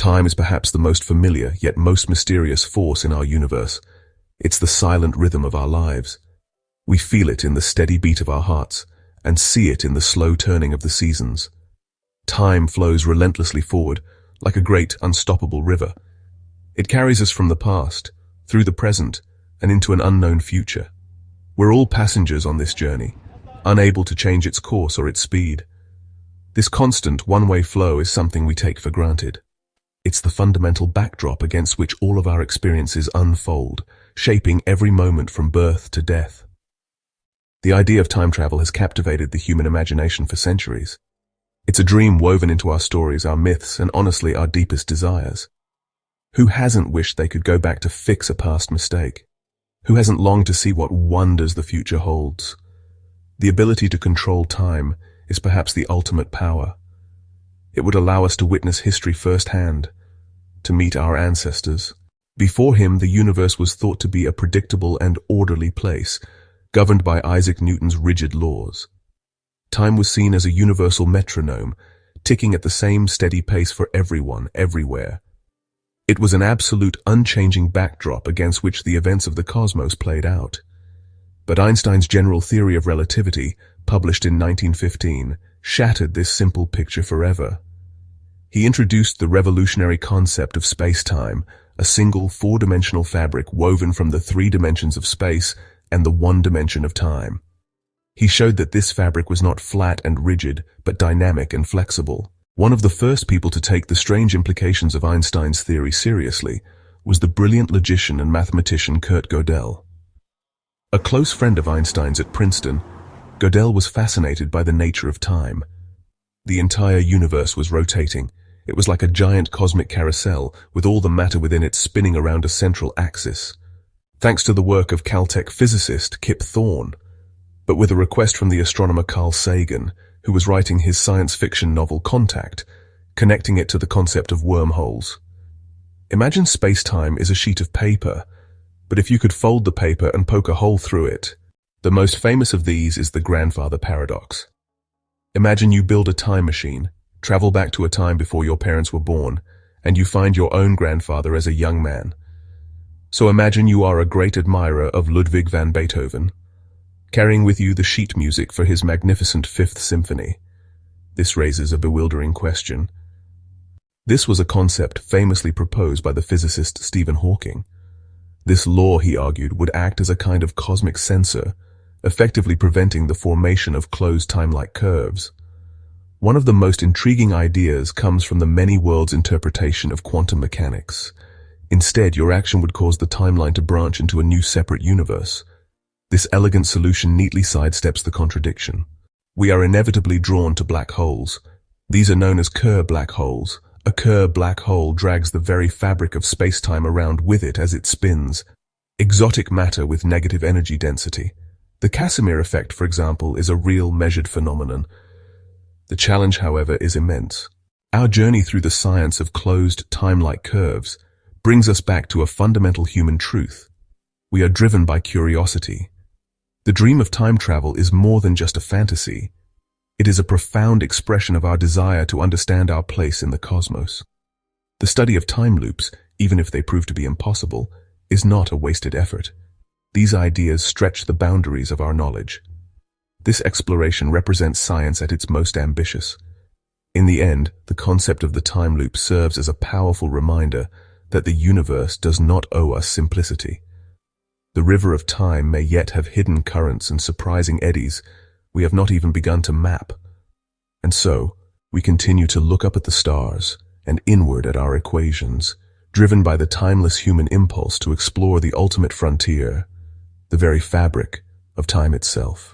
Time is perhaps the most familiar, yet most mysterious force in our universe. It's the silent rhythm of our lives. We feel it in the steady beat of our hearts, and see it in the slow turning of the seasons. Time flows relentlessly forward, like a great, unstoppable river. It carries us from the past, through the present, and into an unknown future. We're all passengers on this journey, unable to change its course or its speed. This constant one-way flow is something we take for granted. It's the fundamental backdrop against which all of our experiences unfold, shaping every moment from birth to death. The idea of time travel has captivated the human imagination for centuries. It's a dream woven into our stories, our myths, and honestly, our deepest desires. Who hasn't wished they could go back to fix a past mistake? Who hasn't longed to see what wonders the future holds? The ability to control time is perhaps the ultimate power. It would allow us to witness history firsthand, to meet our ancestors. Before him, the universe was thought to be a predictable and orderly place, governed by Isaac Newton's rigid laws. Time was seen as a universal metronome, ticking at the same steady pace for everyone, everywhere. It was an absolute, unchanging backdrop against which the events of the cosmos played out. But Einstein's general theory of relativity, published in 1915, shattered this simple picture forever. He introduced the revolutionary concept of space-time, a single four-dimensional fabric woven from the three dimensions of space and the one dimension of time. He showed that this fabric was not flat and rigid, but dynamic and flexible. One of the first people to take the strange implications of Einstein's theory seriously was the brilliant logician and mathematician Kurt Gödel. A close friend of Einstein's at Princeton, Gödel was fascinated by the nature of time. The entire universe was rotating. It was like a giant cosmic carousel, with all the matter within it spinning around a central axis. Thanks to the work of Caltech physicist Kip Thorne, but with a request from the astronomer Carl Sagan, who was writing his science fiction novel Contact, connecting it to the concept of wormholes. Imagine space-time is a sheet of paper, but if you could fold the paper and poke a hole through it, the most famous of these is the grandfather paradox. Imagine you build a time machine, travel back to a time before your parents were born, and you find your own grandfather as a young man. So imagine you are a great admirer of Ludwig van Beethoven, carrying with you the sheet music for his magnificent Fifth Symphony. This raises a bewildering question. This was a concept famously proposed by the physicist Stephen Hawking. This law, he argued, would act as a kind of cosmic sensor, effectively preventing the formation of closed time-like curves. One of the most intriguing ideas comes from the many worlds interpretation of quantum mechanics. Instead, your action would cause the timeline to branch into a new separate universe. This elegant solution neatly sidesteps the contradiction. We are inevitably drawn to black holes. These are known as Kerr black holes. A Kerr black hole drags the very fabric of space-time around with it as it spins. Exotic matter with negative energy density. The Casimir effect, for example, is a real measured phenomenon. The challenge, however, is immense. Our journey through the science of closed time-like curves brings us back to a fundamental human truth. We are driven by curiosity. The dream of time travel is more than just a fantasy. It is a profound expression of our desire to understand our place in the cosmos. The study of time loops, even if they prove to be impossible, is not a wasted effort. These ideas stretch the boundaries of our knowledge. This exploration represents science at its most ambitious. In the end, the concept of the time loop serves as a powerful reminder that the universe does not owe us simplicity. The river of time may yet have hidden currents and surprising eddies we have not even begun to map. And so, we continue to look up at the stars and inward at our equations, driven by the timeless human impulse to explore the ultimate frontier, the very fabric of time itself.